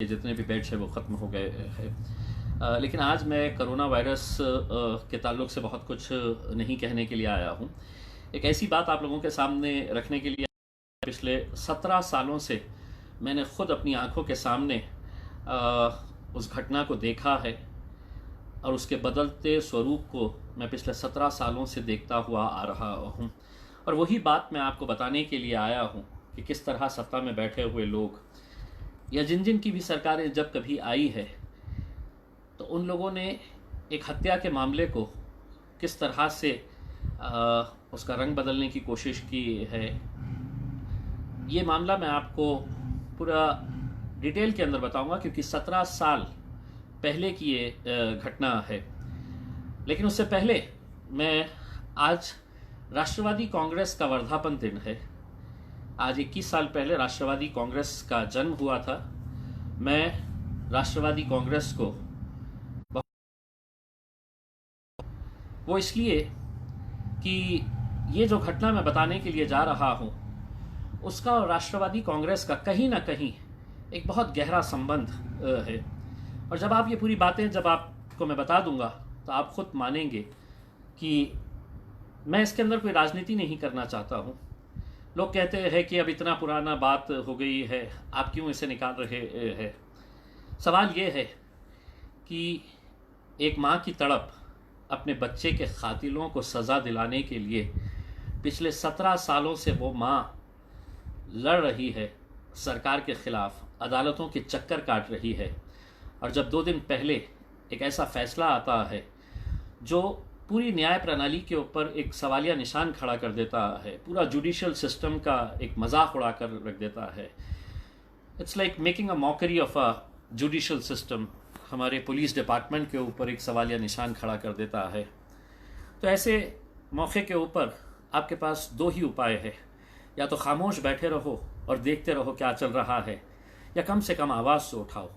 जितने भी बेड्स हैं वो ख़त्म हो गए हैं। लेकिन आज मैं कोरोना वायरस के ताल्लुक़ से बहुत कुछ नहीं कहने के लिए आया हूँ। एक ऐसी बात आप लोगों के सामने रखने के लिए पिछले 17 सालों से मैंने ख़ुद अपनी आँखों के सामने उस घटना को देखा है और उसके बदलते स्वरूप को मैं पिछले 17 सालों से देखता हुआ आ रहा हूँ। और वही बात मैं आपको बताने के लिए आया हूँ कि किस तरह सत्ता में बैठे हुए लोग या जिन जिन की भी सरकारें जब कभी आई है तो उन लोगों ने एक हत्या के मामले को किस तरह से उसका रंग बदलने की कोशिश की है। ये मामला मैं आपको पूरा डिटेल के अंदर बताऊंगा क्योंकि 17 साल पहले की ये घटना है। लेकिन उससे पहले मैं आज राष्ट्रवादी कांग्रेस का वर्धापन दिन है। आज 21 साल पहले राष्ट्रवादी कांग्रेस का जन्म हुआ था। मैं राष्ट्रवादी कांग्रेस को वो इसलिए कि ये जो घटना मैं बताने के लिए जा रहा हूँ उसका और राष्ट्रवादी कांग्रेस का कहीं ना कहीं एक बहुत गहरा संबंध है। और जब आप ये पूरी बातें जब आपको मैं बता दूंगा तो आप खुद मानेंगे कि मैं इसके अंदर कोई राजनीति नहीं करना चाहता हूँ। लोग कहते हैं कि अब इतना पुराना बात हो गई है, आप क्यों इसे निकाल रहे हैं। सवाल ये है कि एक माँ की तड़प अपने बच्चे के कातिलों को सज़ा दिलाने के लिए पिछले 17 सालों से वो माँ लड़ रही है सरकार के ख़िलाफ़, अदालतों के चक्कर काट रही है। और जब 2 दिन पहले एक ऐसा फ़ैसला आता है जो पूरी न्याय प्रणाली के ऊपर एक सवालिया निशान खड़ा कर देता है, पूरा जुडिशियल सिस्टम का एक मजाक उड़ा कर रख देता है। It's like making a mockery of a judicial system. हमारे पुलिस डिपार्टमेंट के ऊपर एक सवालिया निशान खड़ा कर देता है। तो ऐसे मौके के ऊपर आपके पास 2 ही उपाय है, या तो खामोश बैठे रहो और देखते रहो क्या चल रहा है, या कम से कम आवाज़ तो उठाओ।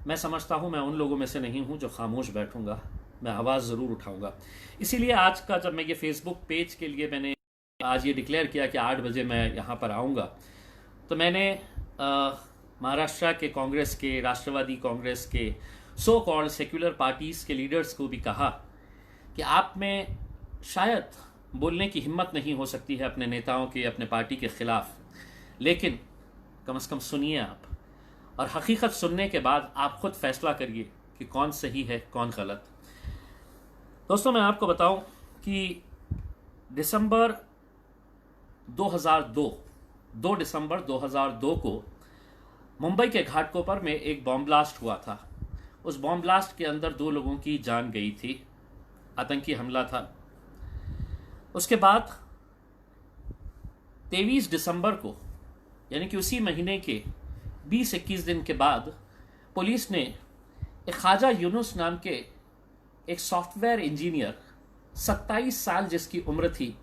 मैं समझता हूँ मैं उन लोगों में से नहीं हूँ जो खामोश बैठूँगा, मैं आवाज़ ज़रूर उठाऊंगा। इसीलिए आज का जब मैं ये फेसबुक पेज के लिए मैंने आज ये डिक्लेयर किया कि 8 बजे मैं यहाँ पर आऊँगा, तो मैंने महाराष्ट्र के कांग्रेस के, राष्ट्रवादी कांग्रेस के, सो कॉल्ड सेक्युलर पार्टीज़ के लीडर्स को भी कहा कि आप में शायद बोलने की हिम्मत नहीं हो सकती है अपने नेताओं के, अपने पार्टी के ख़िलाफ़, लेकिन कम से कम सुनिए आप, और हकीकत सुनने के बाद आप खुद फैसला करिए कि कौन सही है कौन गलत। दोस्तों, मैं आपको बताऊं कि दिसंबर 2002 2 दिसंबर 2002 को मुंबई के घाटकोपर में एक बॉम्ब ब्लास्ट हुआ था। उस बॉम्ब ब्लास्ट के अंदर 2 लोगों की जान गई थी, आतंकी हमला था। उसके बाद 23 दिसंबर को, यानी कि उसी महीने के 20-21 दिन के बाद, पुलिस ने एक ख्वाजा यूनुस नाम के एक सॉफ्टवेयर इंजीनियर, 27 साल जिसकी उम्र थी,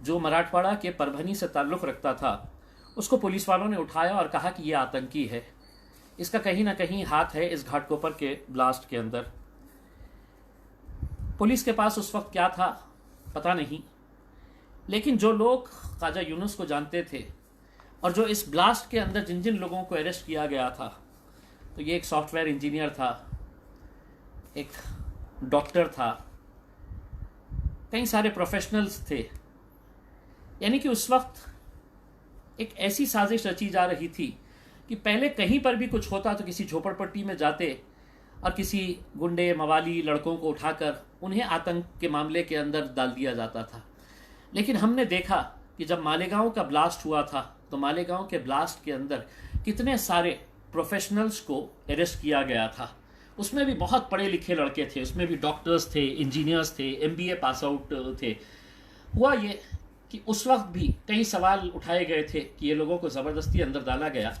जो मराठवाड़ा के परभनी से ताल्लुक़ रखता था, उसको पुलिस वालों ने उठाया और कहा कि यह आतंकी है, इसका कहीं ना कहीं हाथ है इस घाटकोपर के ब्लास्ट के अंदर। पुलिस के पास उस वक्त क्या था पता नहीं, लेकिन जो लोग ख्वाजा यूनुस को जानते थे और जो इस ब्लास्ट के अंदर जिन जिन लोगों को अरेस्ट किया गया था, तो ये एक सॉफ्टवेयर इंजीनियर था, एक डॉक्टर था, कई सारे प्रोफेशनल्स थे। यानी कि उस वक्त एक ऐसी साजिश रची जा रही थी कि पहले कहीं पर भी कुछ होता तो किसी झोपड़पट्टी में जाते और किसी गुंडे मवाली लड़कों को उठाकर उन्हें आतंक के मामले के अंदर डाल दिया जाता था। लेकिन हमने देखा कि जब मालेगांव का ब्लास्ट हुआ था तो मालेगांव के ब्लास्ट के अंदर कितने सारे प्रोफेशनल्स को अरेस्ट किया गया था। उसमें भी बहुत पढ़े लिखे लड़के थे, उसमें भी डॉक्टर्स थे, इंजीनियर्स थे, MBA पास आउट थे। हुआ ये कि उस वक्त भी कई सवाल उठाए गए थे कि ये लोगों को ज़बरदस्ती अंदर डाला गया।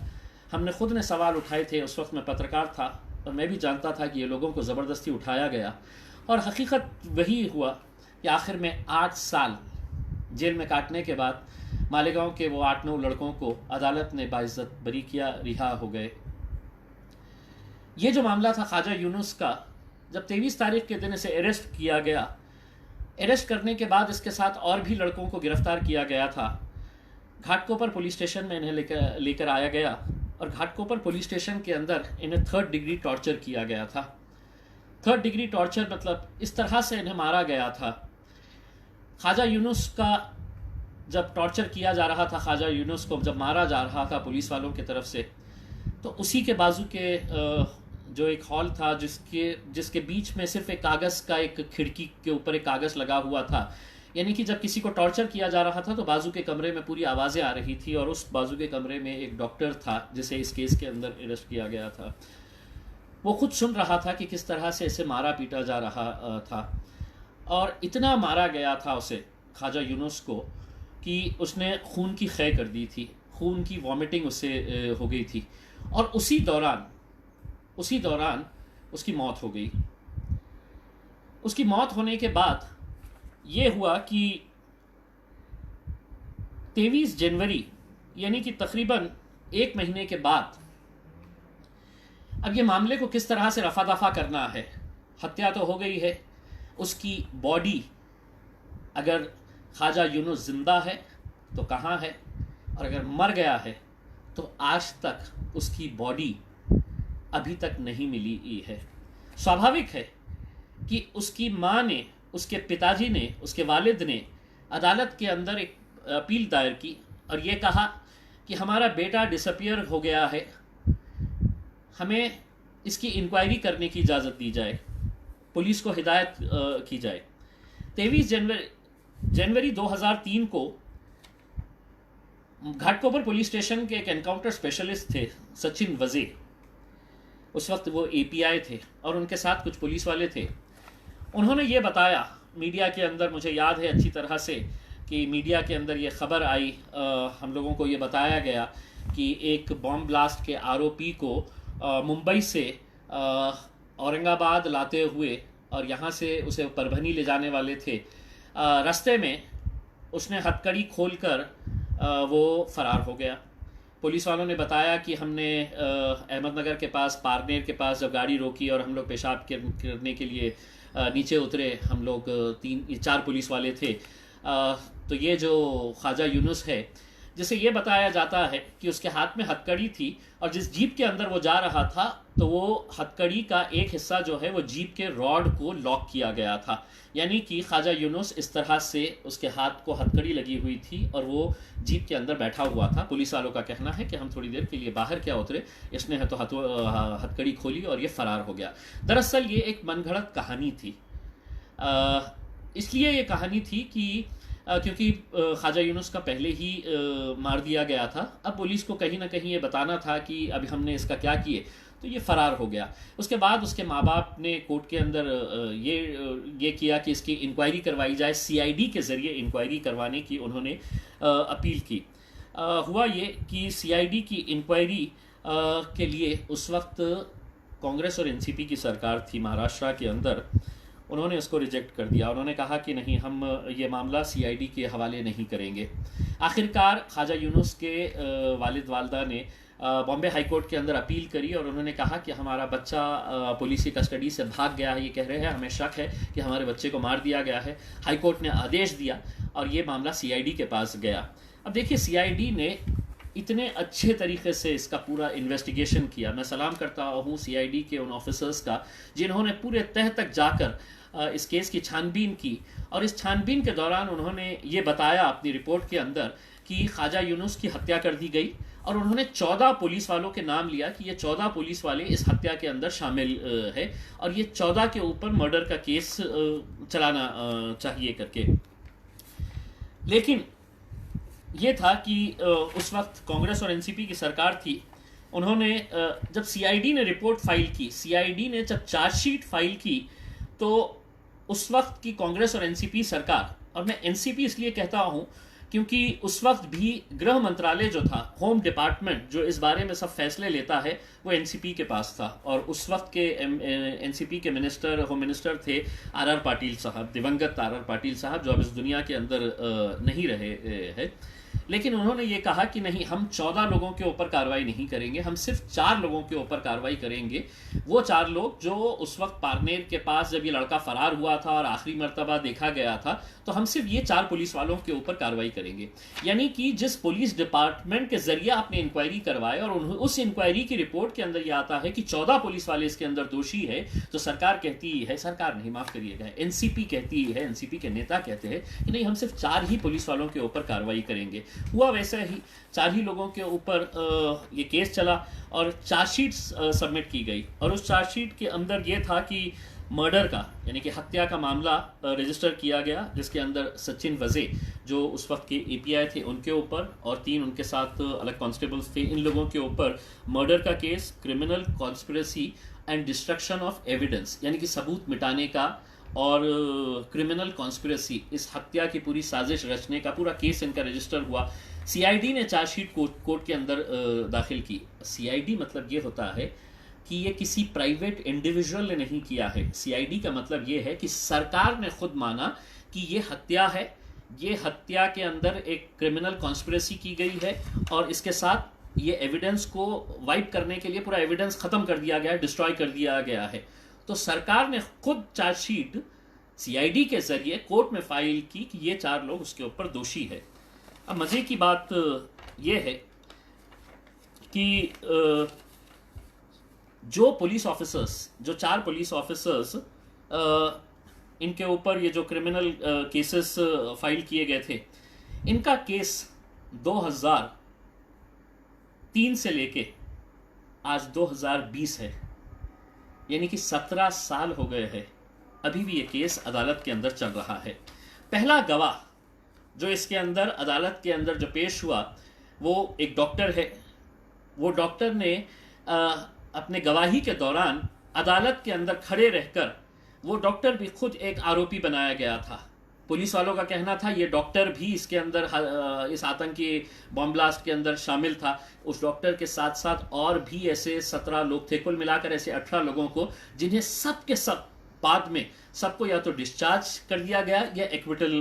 हमने खुद ने सवाल उठाए थे, उस वक्त मैं पत्रकार था और मैं भी जानता था कि ये लोगों को ज़बरदस्ती उठाया गया। और हकीकत वही हुआ कि आखिर में 8 साल जेल में काटने के बाद मालेगांव के वो 8-9 लड़कों को अदालत ने बाइज्जत बरी किया, रिहा हो गए। ये जो मामला था ख्वाजा यूनुस का, जब 23 तारीख के दिन इसे अरेस्ट किया गया, अरेस्ट करने के बाद इसके साथ और भी लड़कों को गिरफ्तार किया गया था। घाटकोपर पुलिस स्टेशन में इन्हें लेकर आया गया और घाटकोपर पुलिस स्टेशन के अंदर इन्हें 3rd डिग्री टॉर्चर किया गया था। 3rd डिग्री टॉर्चर मतलब इस तरह से इन्हें मारा गया था। ख्वाजा यूनुस का जब टॉर्चर किया जा रहा था, ख्वाजा यूनुस को जब मारा जा रहा था पुलिस वालों की तरफ से, तो उसी के बाजू के जो एक हॉल था जिसके बीच में सिर्फ एक कागज़ का, एक खिड़की के ऊपर एक कागज़ लगा हुआ था, यानी कि जब किसी को टॉर्चर किया जा रहा था तो बाजू के कमरे में पूरी आवाज़ें आ रही थी, और उस बाजू के कमरे में एक डॉक्टर था जिसे इस केस के अंदर अरेस्ट किया गया था। वो खुद सुन रहा था कि किस तरह से इसे मारा पीटा जा रहा था, और इतना मारा गया था उसे, ख्वाजा यूनुस को, कि उसने खून की ख़ै कर दी थी, खून की वॉमिटिंग उससे हो गई थी, और उसी दौरान उसकी मौत हो गई। उसकी मौत होने के बाद ये हुआ कि 23 जनवरी यानी कि तकरीबन 1 महीने के बाद अब ये मामले को किस तरह से रफा दफा करना है। हत्या तो हो गई है, उसकी बॉडी, अगर ख्वाजा यूनुस जिंदा है तो कहाँ है, और अगर मर गया है तो आज तक उसकी बॉडी अभी तक नहीं मिली है। स्वाभाविक है कि उसकी माँ ने, उसके पिताजी ने, उसके वालिद ने अदालत के अंदर एक अपील दायर की और ये कहा कि हमारा बेटा डिसअपियर हो गया है, हमें इसकी इंक्वायरी करने की इजाज़त दी जाए, पुलिस को हिदायत की जाए। 23 जनवरी 2003 को घाटकोपर पुलिस स्टेशन के एक एनकाउंटर स्पेशलिस्ट थे सचिन वजे, उस वक्त वो एपीआई थे और उनके साथ कुछ पुलिस वाले थे। उन्होंने ये बताया मीडिया के अंदर, मुझे याद है अच्छी तरह से कि मीडिया के अंदर ये खबर आई, हम लोगों को ये बताया गया कि एक बॉम्ब ब्लास्ट के आरोपी को मुंबई से औरंगाबाद लाते हुए और यहाँ से उसे परभनी ले जाने वाले थे, रास्ते में उसने हथकड़ी खोलकर वो फरार हो गया। पुलिस वालों ने बताया कि हमने अहमदनगर के पास, पारनेर के पास जब गाड़ी रोकी और हम लोग पेशाब करने के लिए नीचे उतरे, हम लोग 3-4 पुलिस वाले थे, तो ये जो ख्वाजा यूनुस है, जिसे ये बताया जाता है कि उसके हाथ में हथकड़ी थी और जिस जीप के अंदर वो जा रहा था तो वो हथकड़ी का एक हिस्सा जो है वो जीप के रॉड को लॉक किया गया था, यानी कि ख्वाजा यूनुस इस तरह से उसके हाथ को हथकड़ी लगी हुई थी और वो जीप के अंदर बैठा हुआ था। पुलिस वालों का कहना है कि हम थोड़ी देर के लिए बाहर क्या उतरे, इसने है तो हथकड़ी खोली और ये फरार हो गया। दरअसल ये एक मनगढ़ंत कहानी थी, इसलिए ये कहानी थी कि क्योंकि ख्वाजा यूनुस का पहले ही मार दिया गया था। अब पुलिस को कहीं ना कहीं ये बताना था कि अभी हमने इसका क्या किए, तो ये फ़रार हो गया। उसके बाद उसके माँ बाप ने कोर्ट के अंदर ये किया कि इसकी इंक्वायरी करवाई जाए, सीआईडी के ज़रिए इंक्वायरी करवाने की उन्होंने अपील की। हुआ ये कि सीआईडी की इंक्वायरी के लिए उस वक्त कांग्रेस और एनसीपी की सरकार थी महाराष्ट्र के अंदर, उन्होंने उसको रिजेक्ट कर दिया। उन्होंने कहा कि नहीं, हम ये मामला सीआईडी के हवाले नहीं करेंगे। आखिरकार ख्वाजा यूनुस के वालिद वालदा ने बॉम्बे हाई कोर्ट के अंदर अपील करी और उन्होंने कहा कि हमारा बच्चा पुलिस की कस्टडी से भाग गया है, ये कह रहे हैं, हमें शक है कि हमारे बच्चे को मार दिया गया है। हाई कोर्ट ने आदेश दिया और ये मामला सीआईडी के पास गया। अब देखिए, सीआईडी ने इतने अच्छे तरीके से इसका पूरा इन्वेस्टिगेशन किया। मैं सलाम करता हूँ सीआईडी के उन ऑफिसर्स का जिन्होंने पूरे तह तक जाकर इस केस की छानबीन की, और इस छानबीन के दौरान उन्होंने ये बताया अपनी रिपोर्ट के अंदर कि ख्वाजा यूनुस की हत्या कर दी गई, और उन्होंने 14 पुलिस वालों के नाम लिया कि ये 14 पुलिस वाले इस हत्या के अंदर शामिल है और ये 14 के ऊपर मर्डर का केस चलाना चाहिए करके। लेकिन ये था कि उस वक्त कांग्रेस और एनसीपी की सरकार थी। उन्होंने जब सीआईडी ने रिपोर्ट फाइल की, सीआईडी ने जब चार्जशीट फाइल की, तो उस वक्त की कांग्रेस और एनसीपी सरकार, और मैं एनसीपी इसलिए कहता हूँ क्योंकि उस वक्त भी गृह मंत्रालय जो था, होम डिपार्टमेंट जो इस बारे में सब फैसले लेता है, वो एनसीपी के पास था। और उस वक्त के एनसीपी के मिनिस्टर, होम मिनिस्टर थे आर पाटिल साहब, दिवंगत आर पाटिल साहब, जो अब इस दुनिया के अंदर नहीं रहे हैं। लेकिन उन्होंने ये कहा कि नहीं, हम 14 लोगों के ऊपर कार्रवाई नहीं करेंगे, हम सिर्फ 4 लोगों के ऊपर कार्रवाई करेंगे। वो 4 लोग जो उस वक्त पारनेर के पास जब ये लड़का फरार हुआ था और आखिरी मर्तबा देखा गया था, तो हम सिर्फ ये 4 पुलिस वालों के ऊपर कार्रवाई करेंगे। यानी कि जिस पुलिस डिपार्टमेंट के जरिए आपने इंक्वायरी करवाए और उस इंक्वायरी की रिपोर्ट के अंदर यह आता है कि 14 पुलिस वाले इसके अंदर दोषी है, तो सरकार कहती है, सरकार नहीं, माफ करिएगा, एनसीपी कहती है, एनसीपी के नेता कहते हैं कि नहीं, हम सिर्फ 4 ही पुलिस वालों के ऊपर कार्रवाई करेंगे। हुआ वैसा ही, 4 ही लोगों के ऊपर ये केस चला और चार्जशीट सबमिट की गई। और उस चार्जशीट के अंदर ये था कि मर्डर का, यानी कि हत्या का मामला रजिस्टर किया गया, जिसके अंदर सचिन वजे जो उस वक्त के एपीआई थे उनके ऊपर और 3 उनके साथ अलग कांस्टेबल्स थे, इन लोगों के ऊपर मर्डर का case, criminal conspiracy and destruction of evidence, यानी कि सबूत मिटाने का, और क्रिमिनल कॉन्स्पिरेसी, इस हत्या की पूरी साजिश रचने का पूरा केस इनका रजिस्टर हुआ। सीआईडी ने चार्जशीट कोर्ट के अंदर दाखिल की। सीआईडी मतलब ये होता है कि ये किसी प्राइवेट इंडिविजुअल ने नहीं किया है। सीआईडी का मतलब ये है कि सरकार ने खुद माना कि ये हत्या है, ये हत्या के अंदर एक क्रिमिनल कॉन्स्पिरेसी की गई है और इसके साथ ये एविडेंस को वाइप करने के लिए पूरा एविडेंस खत्म कर दिया गया है, डिस्ट्रॉय कर दिया गया है। तो सरकार ने खुद चार्जशीट सीआईडी के जरिए कोर्ट में फाइल की कि ये 4 लोग उसके ऊपर दोषी है। अब मजे की बात यह है कि जो पुलिस ऑफिसर्स, जो 4 पुलिस ऑफिसर्स इनके ऊपर ये जो क्रिमिनल केसेस फाइल किए गए थे, इनका केस 2003 से लेके आज 2020 है, यानी कि 17 साल हो गए हैं, अभी भी ये केस अदालत के अंदर चल रहा है। पहला गवाह जो इसके अंदर अदालत के अंदर जो पेश हुआ वो एक डॉक्टर है। वो डॉक्टर ने अपने गवाही के दौरान अदालत के अंदर खड़े रहकर, वो डॉक्टर भी खुद एक आरोपी बनाया गया था। पुलिस वालों का कहना था ये डॉक्टर भी इसके अंदर इस आतंकी बॉम्ब ब्लास्ट के अंदर शामिल था। उस डॉक्टर के साथ साथ और भी ऐसे 17 लोग थे, कुल मिलाकर ऐसे 18 लोगों को, जिन्हें सब के सब बाद में सबको या तो डिस्चार्ज कर दिया गया या एक्विटल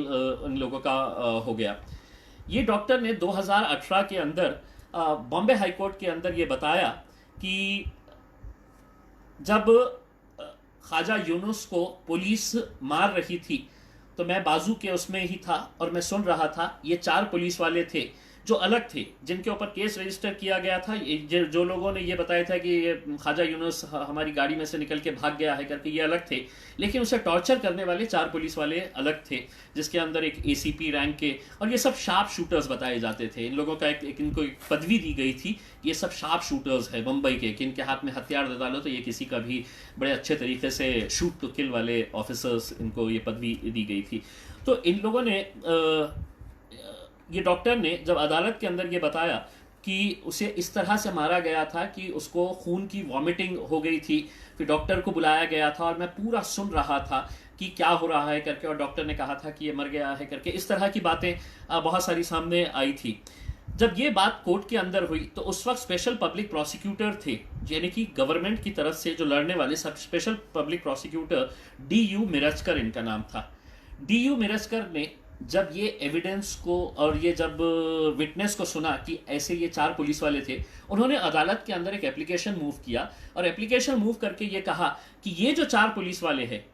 उन लोगों का हो गया। ये डॉक्टर ने 2018 के अंदर बॉम्बे हाईकोर्ट के अंदर ये बताया कि जब ख्वाजा यूनुस को पुलिस मार रही थी तो मैं बाजू के उसमें ही था और मैं सुन रहा था। ये 4 पुलिस वाले थे जो अलग थे, जिनके ऊपर केस रजिस्टर किया गया था। जो लोगों ने ये बताया था कि ये ख्वाजा यूनुस हमारी गाड़ी में से निकल के भाग गया है करके, ये अलग थे, लेकिन उसे टॉर्चर करने वाले 4 पुलिस वाले अलग थे, जिसके अंदर एक एसीपी रैंक के, और ये सब शार्प शूटर्स बताए जाते थे। इन लोगों का इनको एक पदवी दी गई थी, ये सब शार्प शूटर्स है मुंबई के, कि इनके हाथ में हथियार दे डालो तो ये किसी का भी बड़े अच्छे तरीके से शूट टू किल वाले ऑफिसर्स, इनको ये पदवी दी गई थी। तो इन लोगों ने ये डॉक्टर ने जब अदालत के अंदर ये बताया कि उसे इस तरह से मारा गया था कि उसको खून की वॉमिटिंग हो गई थी, फिर डॉक्टर को बुलाया गया था और मैं पूरा सुन रहा था कि क्या हो रहा है करके, और डॉक्टर ने कहा था कि ये मर गया है करके, इस तरह की बातें बहुत सारी सामने आई थी। जब ये बात कोर्ट के अंदर हुई तो उस वक्त स्पेशल पब्लिक प्रोसिक्यूटर थे, यानी कि गवर्नमेंट की तरफ से जो लड़ने वाले सब special public prosecutor DU Mirajkar इनका नाम था। DU मिरजकर ने जब ये एविडेंस को और ये जब विटनेस को सुना कि ऐसे ये 4 पुलिस वाले थे, उन्होंने अदालत के अंदर एक एप्लीकेशन मूव किया और एप्लीकेशन मूव करके ये कहा कि ये जो 4 पुलिस वाले हैं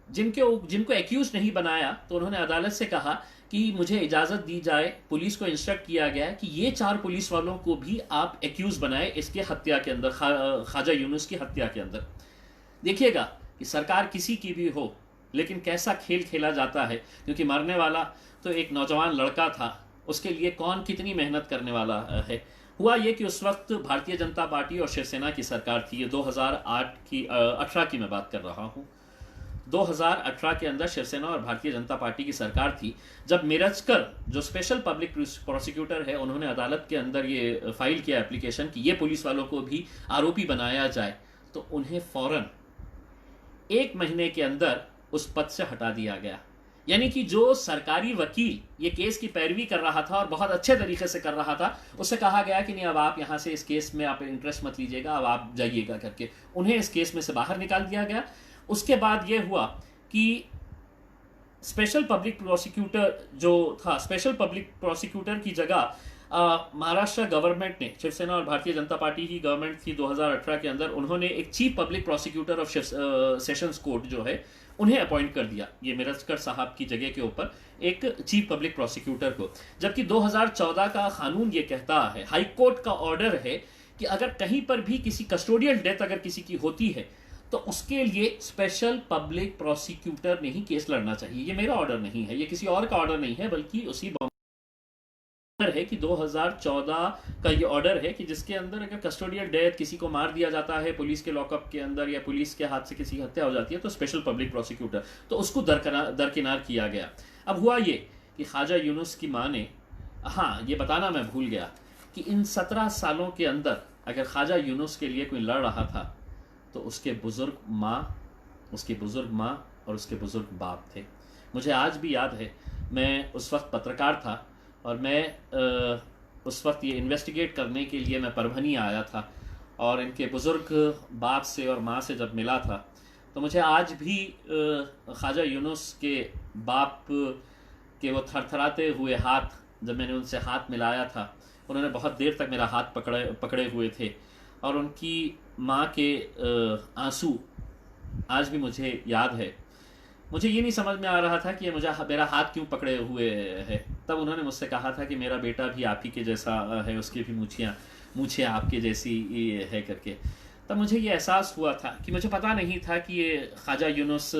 जिनको एक्यूज नहीं बनाया, तो उन्होंने अदालत से कहा कि मुझे इजाज़त दी जाए, पुलिस को इंस्ट्रक्ट किया गया कि ये 4 पुलिस वालों को भी आप एक्यूज बनाए इसके हत्या के अंदर, ख्वाजा यूनुस की हत्या के अंदर। देखिएगा कि सरकार किसी की भी हो, लेकिन कैसा खेल खेला जाता है, क्योंकि मरने वाला तो एक नौजवान लड़का था, उसके लिए कौन कितनी मेहनत करने वाला है। हुआ ये कि उस वक्त भारतीय जनता पार्टी और शिवसेना की सरकार थी। ये 2018 की मैं बात कर रहा हूँ। 2018 के अंदर शिवसेना और भारतीय जनता पार्टी की सरकार थी, जब मिरजकर जो स्पेशल पब्लिक प्रोसिक्यूटर है, उन्होंने अदालत के अंदर ये फाइल किया एप्लीकेशन कि ये पुलिस वालों को भी आरोपी बनाया जाए, तो उन्हें फौरन 1 महीने के अंदर उस पद से हटा दिया गया। यानी कि जो सरकारी वकील ये केस की पैरवी कर रहा था और बहुत अच्छे तरीके से कर रहा था, उससे कहा गया कि नहीं, अब आप यहाँ से इस केस में आप इंटरेस्ट मत लीजिएगा, अब आप जाइएगा करके उन्हें इस केस में से बाहर निकाल दिया गया। उसके बाद ये हुआ कि स्पेशल पब्लिक प्रोसिक्यूटर जो था, स्पेशल पब्लिक प्रोसिक्यूटर की जगह महाराष्ट्र गवर्नमेंट ने, शिवसेना और भारतीय जनता पार्टी की गवर्नमेंट थी 2018 के अंदर, उन्होंने एक chief public prosecutor of sessions court जो है उन्हें अपॉइंट कर दिया, ये मिरजकर साहब की जगह के ऊपर एक चीफ पब्लिक प्रोसिक्यूटर को। जबकि 2014 का कानून ये कहता है, हाई कोर्ट का ऑर्डर है कि अगर कहीं पर भी किसी कस्टोडियल डेथ अगर किसी की होती है तो उसके लिए स्पेशल पब्लिक प्रोसिक्यूटर ने ही केस लड़ना चाहिए। ये मेरा ऑर्डर नहीं है, ये किसी और का ऑर्डर नहीं है, बल्कि उसी है कि 2014 का ये ऑर्डर है कि जिसके अंदर अगर कस्टोडियल डेथ, किसी को मार दिया जाता है पुलिस के लॉकअप के अंदर या पुलिस के हाथ से किसी की हत्या हो जाती है, तो स्पेशल पब्लिक प्रोसिक्यूटर, तो उसको दरकिनार किया गया। अब हुआ ये कि ख्वाजा यूनुस की माँ ने, हाँ ये बताना मैं भूल गया कि इन 17 सालों के अंदर अगर ख्वाजा यूनुस के लिए कोई लड़ रहा था तो उसकी बुजुर्ग माँ और उसके बुजुर्ग बाप थे। मुझे आज भी याद है, मैं उस वक्त पत्रकार था और मैं उस वक्त ये इन्वेस्टिगेट करने के लिए मैं परभनी आया था, और इनके बुज़ुर्ग बाप से और माँ से जब मिला था तो मुझे आज भी ख्वाजा यूनुस के बाप के वो थरथराते हुए हाथ, जब मैंने उनसे हाथ मिलाया था, उन्होंने बहुत देर तक मेरा हाथ पकड़े हुए थे, और उनकी माँ के आंसू आज भी मुझे याद है। मुझे ये नहीं समझ में आ रहा था कि ये मेरा हाथ क्यों पकड़े हुए है। तब उन्होंने मुझसे कहा था कि मेरा बेटा भी आप ही के जैसा है, उसकी भी मूछें आपके जैसी है करके। तब मुझे ये एहसास हुआ था कि मुझे पता नहीं था कि ये ख्वाजा यूनुस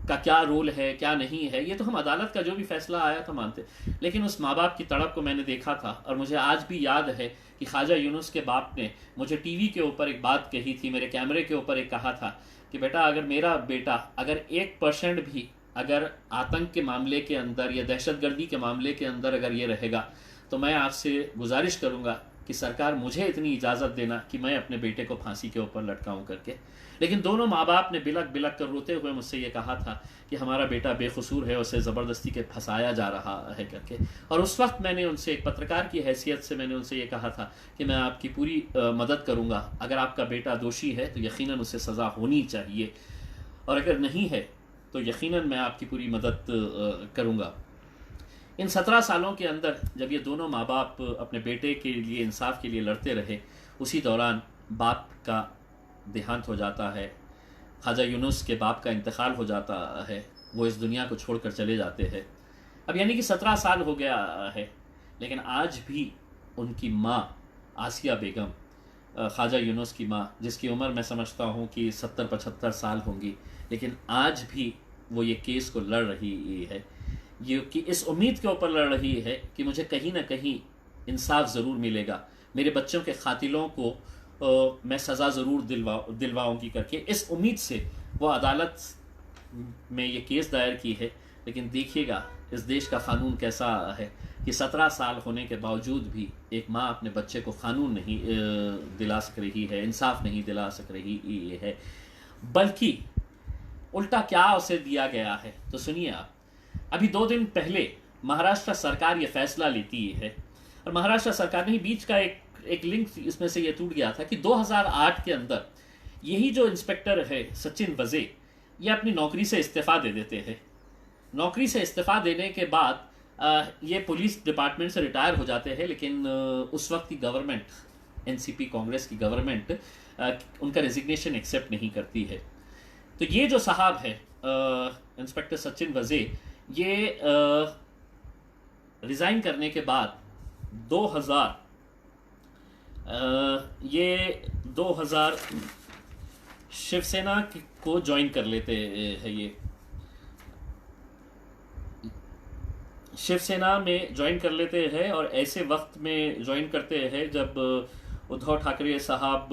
का क्या रोल है क्या नहीं है, ये तो हम अदालत का जो भी फैसला आया था मानते, लेकिन उस माँ बाप की तड़प को मैंने देखा था। और मुझे आज भी याद है कि ख्वाजा यूनुस के बाप ने मुझे टीवी के ऊपर एक बात कही थी, मेरे कैमरे के ऊपर एक कहा था कि बेटा, अगर मेरा बेटा अगर 1% भी अगर आतंक के मामले के अंदर या दहशतगर्दी के मामले के अंदर अगर ये रहेगा तो मैं आपसे गुजारिश करूंगा कि सरकार मुझे इतनी इजाज़त देना कि मैं अपने बेटे को फांसी के ऊपर लटकाऊं करके। लेकिन दोनों माँ बाप ने बिलक बिलक कर रोते हुए मुझसे ये कहा था कि हमारा बेटा बेकसूर है, उसे ज़बरदस्ती के फंसाया जा रहा है करके। और उस वक्त मैंने उनसे, एक पत्रकार की हैसियत से मैंने उनसे ये कहा था कि मैं आपकी पूरी मदद करूँगा, अगर आपका बेटा दोषी है तो यकीनन उसे सज़ा होनी चाहिए, और अगर नहीं है तो यकीनन मैं आपकी पूरी मदद करूँगा। इन 17 सालों के अंदर जब ये दोनों माँ बाप अपने बेटे के लिए इंसाफ के लिए लड़ते रहे, उसी दौरान बाप का देहांत हो जाता है, ख्वाजा यूनुस के बाप का इंतकाल हो जाता है, वो इस दुनिया को छोड़कर चले जाते हैं। अब यानी कि 17 साल हो गया है, लेकिन आज भी उनकी माँ आसिया बेगम, ख्वाजा यूनुस की माँ, जिसकी उम्र मैं समझता हूँ कि 70-75 साल होंगी, लेकिन आज भी वो ये केस को लड़ रही है, ये कि इस उम्मीद के ऊपर लड़ रही है कि मुझे कहीं ना कहीं इंसाफ ज़रूर मिलेगा, मेरे बच्चों के कातिलों को मैं सज़ा ज़रूर दिलवाऊंगी करके। इस उम्मीद से वो अदालत में ये केस दायर की है। लेकिन देखिएगा इस देश का कानून कैसा है कि 17 साल होने के बावजूद भी एक माँ अपने बच्चे को कानून नहीं दिला सक रही है, इंसाफ नहीं दिला सक रही है, बल्कि उल्टा क्या उसे दिया गया है। तो सुनिए आप, अभी 2 दिन पहले महाराष्ट्र सरकार ये फैसला लेती है, और महाराष्ट्र सरकार ने बीच का एक लिंक इसमें से ये टूट गया था कि 2008 के अंदर यही जो इंस्पेक्टर है सचिन वजे, ये अपनी नौकरी से इस्तीफ़ा दे देते हैं। नौकरी से इस्तीफ़ा देने के बाद ये पुलिस डिपार्टमेंट से रिटायर हो जाते हैं, लेकिन उस वक्त की गवर्नमेंट, एनसीपी कांग्रेस की गवर्नमेंट उनका रेजिग्नेशन एक्सेप्ट नहीं करती है। तो ये जो साहब है इंस्पेक्टर सचिन वजे, ये रिज़ाइन करने के बाद 2000 शिवसेना को ज्वाइन कर लेते हैं। ये शिवसेना में ज्वाइन कर लेते हैं, और ऐसे वक्त में ज्वाइन करते हैं जब उद्धव ठाकरे साहब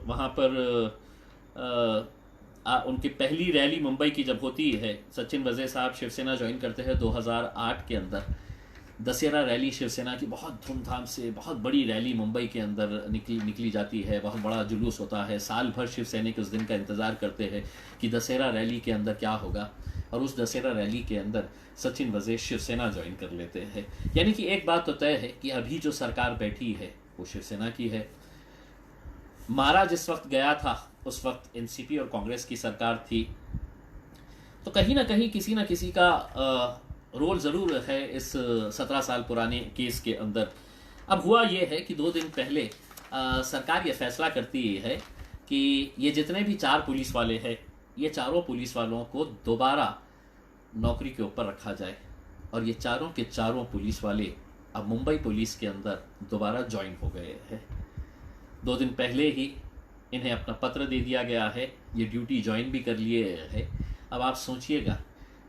वहाँ पर उनकी पहली रैली मुंबई की जब होती है, सचिन वजे साहब शिवसेना ज्वाइन करते हैं 2008 के अंदर। दशहरा रैली शिवसेना की बहुत धूमधाम से, बहुत बड़ी रैली मुंबई के अंदर निकली जाती है, बहुत बड़ा जुलूस होता है। साल भर शिव सैनिक उस दिन का इंतज़ार करते हैं कि दशहरा रैली के अंदर क्या होगा, और उस दशहरा रैली के अंदर सचिन वजे शिवसेना ज्वाइन कर लेते हैं। यानी कि एक बात तो तय है कि अभी जो सरकार बैठी है वो शिवसेना की है। मारा जिस वक्त गया था उस वक्त एनसीपी और कांग्रेस की सरकार थी। तो कहीं ना कहीं किसी ना किसी का रोल ज़रूर है इस 17 साल पुराने केस के अंदर। अब हुआ ये है कि 2 दिन पहले सरकार ये फैसला करती है कि ये जितने भी 4 पुलिस वाले हैं, ये चारों पुलिस वालों को दोबारा नौकरी के ऊपर रखा जाए, और ये चारों के चारों पुलिस वाले अब मुंबई पुलिस के अंदर दोबारा ज्वाइन हो गए हैं। 2 दिन पहले ही इन्हें अपना पत्र दे दिया गया है, ये ड्यूटी ज्वाइन भी कर लिए है। अब आप सोचिएगा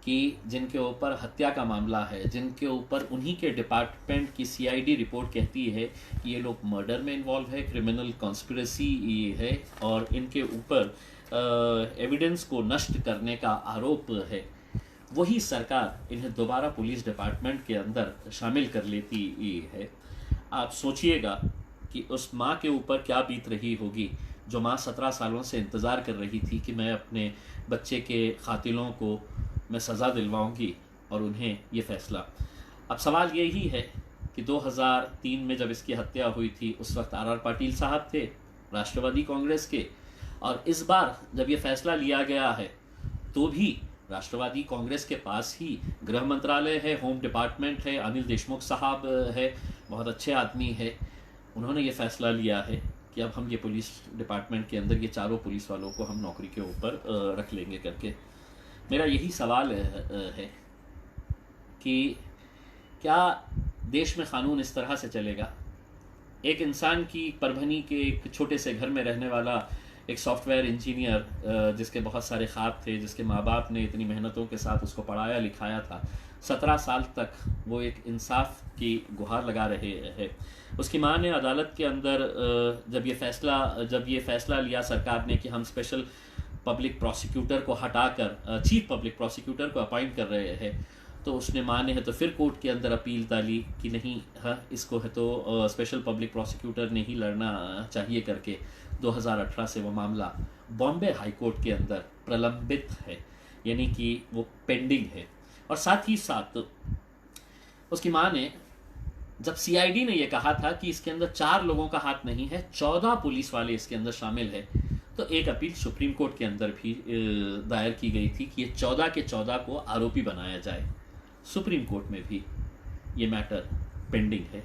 कि जिनके ऊपर हत्या का मामला है, जिनके ऊपर उन्हीं के डिपार्टमेंट की सीआईडी रिपोर्ट कहती है कि ये लोग मर्डर में इन्वॉल्व है, क्रिमिनल कॉन्स्पिरेसी है, और इनके ऊपर एविडेंस को नष्ट करने का आरोप है, वही सरकार इन्हें दोबारा पुलिस डिपार्टमेंट के अंदर शामिल कर लेती है। आप सोचिएगा कि उस माँ के ऊपर क्या बीत रही होगी, जो माँ 17 सालों से इंतज़ार कर रही थी कि मैं अपने बच्चे के कातिलों को मैं सज़ा दिलवाऊंगी, और उन्हें ये फ़ैसला। अब सवाल यही है कि 2003 में जब इसकी हत्या हुई थी, उस वक्त आर पाटिल साहब थे राष्ट्रवादी कांग्रेस के, और इस बार जब ये फ़ैसला लिया गया है तो भी राष्ट्रवादी कांग्रेस के पास ही गृह मंत्रालय है, होम डिपार्टमेंट है, अनिल देशमुख साहब है, बहुत अच्छे आदमी है। उन्होंने ये फ़ैसला लिया है कि अब हम ये पुलिस डिपार्टमेंट के अंदर ये चारों पुलिस वालों को हम नौकरी के ऊपर रख लेंगे करके। मेरा यही सवाल है कि क्या देश में क़ानून इस तरह से चलेगा? एक इंसान की परभनी के एक छोटे से घर में रहने वाला एक सॉफ्टवेयर इंजीनियर, जिसके बहुत सारे ख्वाब थे, जिसके माँ बाप ने इतनी मेहनतों के साथ उसको पढ़ाया लिखाया था, 17 साल तक वो एक इंसाफ की गुहार लगा रहे हैं। उसकी माँ ने अदालत के अंदर जब ये फ़ैसला लिया सरकार ने कि हम स्पेशल पब्लिक प्रोसिक्यूटर को हटाकर चीफ पब्लिक प्रोसिक्यूटर को अपॉइंट कर रहे हैं, तो उसने माँ ने है तो फिर कोर्ट के अंदर अपील डाली कि नहीं, हाँ इसको है तो स्पेशल पब्लिक प्रोसिक्यूटर ने ही लड़ना चाहिए करके 2018 से वो मामला बॉम्बे हाई कोर्ट के अंदर प्रलंबित है, यानी कि वो पेंडिंग है। और साथ ही साथ उसकी माँ ने, जब सीआईडी ने ये कहा था कि इसके अंदर 4 लोगों का हाथ नहीं है, 14 पुलिस वाले इसके अंदर शामिल है, तो एक अपील सुप्रीम कोर्ट के अंदर भी दायर की गई थी कि ये 14 के 14 को आरोपी बनाया जाए। सुप्रीम कोर्ट में भी ये मैटर पेंडिंग है।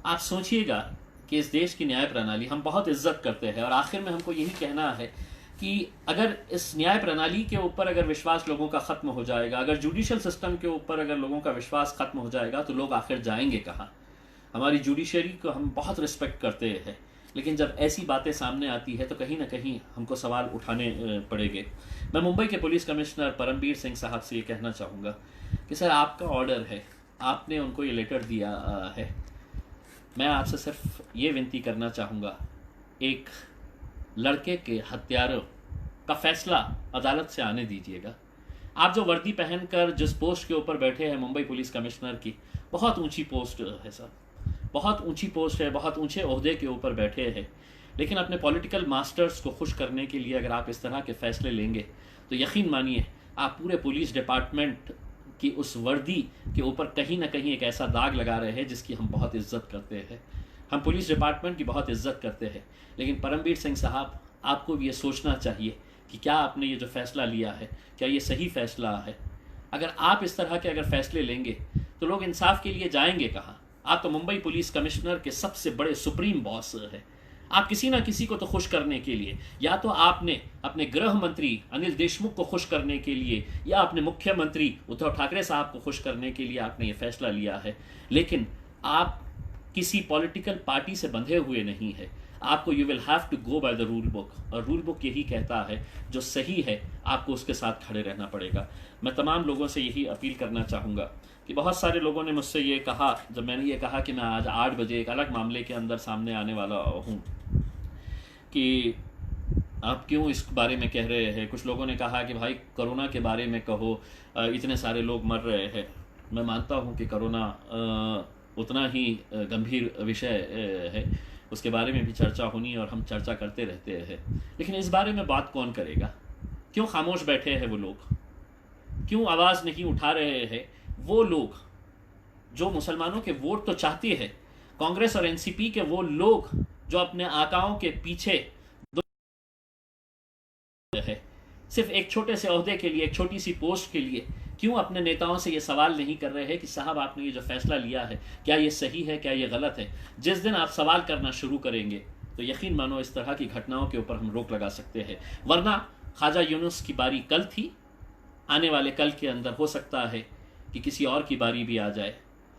आप सोचिएगा कि इस देश की न्याय प्रणाली हम बहुत इज्जत करते हैं, और आखिर में हमको यही कहना है कि अगर इस न्याय प्रणाली के ऊपर अगर विश्वास लोगों का ख़त्म हो जाएगा, अगर जुडिशल सिस्टम के ऊपर अगर लोगों का विश्वास ख़त्म हो जाएगा, तो लोग आखिर जाएंगे कहाँ? हमारी जुडिशरी को हम बहुत रिस्पेक्ट करते हैं, लेकिन जब ऐसी बातें सामने आती है तो कहीं ना कहीं हमको सवाल उठाने पड़ेंगे। मैं मुंबई के पुलिस कमिश्नर परमबीर सिंह साहब से ये कहना चाहूँगा कि सर, आपका ऑर्डर है, आपने उनको ये लेटर दिया है, मैं आपसे सिर्फ ये विनती करना चाहूँगा, एक लड़के के हत्यारों का फैसला अदालत से आने दीजिएगा। आप जो वर्दी पहनकर जिस पोस्ट के ऊपर बैठे हैं मुंबई पुलिस कमिश्नर की, बहुत ऊंची पोस्ट है सर, बहुत ऊंची पोस्ट है, बहुत ऊंचे ओहदे के ऊपर बैठे हैं, लेकिन अपने पॉलिटिकल मास्टर्स को खुश करने के लिए अगर आप इस तरह के फैसले लेंगे तो यकीन मानिए आप पूरे पुलिस डिपार्टमेंट की उस वर्दी के ऊपर कहीं ना कहीं एक ऐसा दाग लगा रहे हैं जिसकी हम बहुत इज्जत करते हैं। हम पुलिस डिपार्टमेंट की बहुत इज्जत करते हैं, लेकिन परमबीर सिंह साहब, आपको भी ये सोचना चाहिए कि क्या आपने ये जो फ़ैसला लिया है, क्या ये सही फ़ैसला है? अगर आप इस तरह के अगर फ़ैसले लेंगे तो लोग इंसाफ के लिए जाएंगे कहाँ? आप तो मुंबई पुलिस कमिश्नर के सबसे बड़े सुप्रीम बॉस है। आप किसी ना किसी को तो खुश करने के लिए, या तो आपने अपने गृह मंत्री अनिल देशमुख को खुश करने के लिए, या अपने मुख्यमंत्री उद्धव ठाकरे साहब को खुश करने के लिए आपने ये फैसला लिया है, लेकिन आप किसी पॉलिटिकल पार्टी से बंधे हुए नहीं है। आपको you will have to go by the rule book, और रूल बुक यही कहता है जो सही है आपको उसके साथ खड़े रहना पड़ेगा। मैं तमाम लोगों से यही अपील करना चाहूँगा कि बहुत सारे लोगों ने मुझसे ये कहा, जब मैंने ये कहा कि मैं आज 8 बजे एक अलग मामले के अंदर सामने आने वाला हूँ, कि आप क्यों इस बारे में कह रहे हैं। कुछ लोगों ने कहा कि भाई कोरोना के बारे में कहो, इतने सारे लोग मर रहे हैं। मैं मानता हूँ कि कोरोना उतना ही गंभीर विषय है, उसके बारे में भी चर्चा होनी और हम चर्चा करते रहते हैं, लेकिन इस बारे में बात कौन करेगा? क्यों खामोश बैठे हैं वो लोग? क्यों आवाज़ नहीं उठा रहे हैं वो लोग जो मुसलमानों के वोट तो चाहते हैं? कांग्रेस और एनसीपी के वो लोग जो अपने आकाओं के पीछे है, सिर्फ एक छोटे से ओहदे के लिए, एक छोटी सी पोस्ट के लिए क्यों अपने नेताओं से ये सवाल नहीं कर रहे हैं कि साहब आपने ये जो फैसला लिया है क्या ये सही है, क्या ये गलत है? जिस दिन आप सवाल करना शुरू करेंगे तो यकीन मानो इस तरह की घटनाओं के ऊपर हम रोक लगा सकते हैं। वरना ख्वाजा यूनुस की बारी कल थी, आने वाले कल के अंदर हो सकता है कि किसी और की बारी भी आ जाए।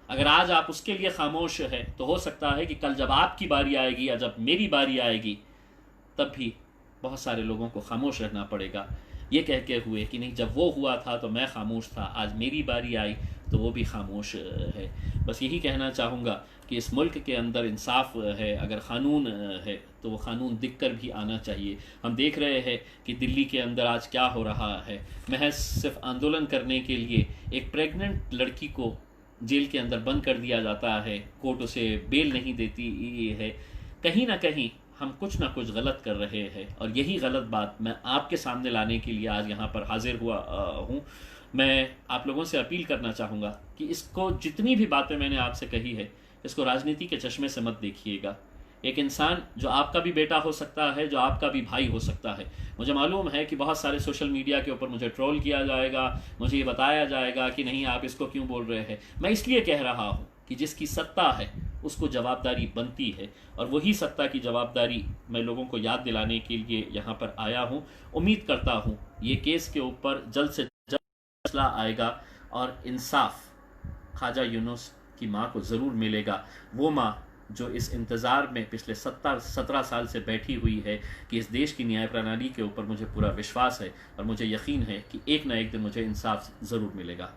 अगर आज आप उसके लिए खामोश है तो हो सकता है कि कल जब आपकी बारी आएगी या जब मेरी बारी आएगी तब भी बहुत सारे लोगों को खामोश रहना पड़ेगा, ये कह के हुए कि नहीं जब वो हुआ था तो मैं खामोश था, आज मेरी बारी आई तो वो भी खामोश है। बस यही कहना चाहूँगा कि इस मुल्क के अंदर इंसाफ है, अगर क़ानून है तो वो क़ानून दिख कर भी आना चाहिए। हम देख रहे हैं कि दिल्ली के अंदर आज क्या हो रहा है। महज सिर्फ आंदोलन करने के लिए एक प्रेग्नेंट लड़की को जेल के अंदर बंद कर दिया जाता है, कोर्ट उसे बेल नहीं देती है। कहीं ना कहीं हम कुछ ना कुछ गलत कर रहे हैं और यही गलत बात मैं आपके सामने लाने के लिए आज यहाँ पर हाजिर हुआ हूँ। मैं आप लोगों से अपील करना चाहूँगा कि इसको, जितनी भी बातें मैंने आपसे कही है, इसको राजनीति के चश्मे से मत देखिएगा। एक इंसान जो आपका भी बेटा हो सकता है, जो आपका भी भाई हो सकता है। मुझे मालूम है कि बहुत सारे सोशल मीडिया के ऊपर मुझे ट्रोल किया जाएगा, मुझे ये बताया जाएगा कि नहीं आप इसको क्यों बोल रहे हैं। मैं इसलिए कह रहा हूँ कि जिसकी सत्ता है उसको जवाबदारी बनती है, और वही सत्ता की जवाबदारी मैं लोगों को याद दिलाने के लिए यहाँ पर आया हूँ। उम्मीद करता हूँ ये केस के ऊपर जल्द से जल्द फैसला आएगा और इंसाफ ख्वाजा यूनुस की माँ को ज़रूर मिलेगा। वो माँ जो इस इंतज़ार में पिछले 17 साल से बैठी हुई है कि इस देश की न्याय प्रणाली के ऊपर मुझे पूरा विश्वास है और मुझे यकीन है कि एक ना एक दिन मुझे इंसाफ ज़रूर मिलेगा।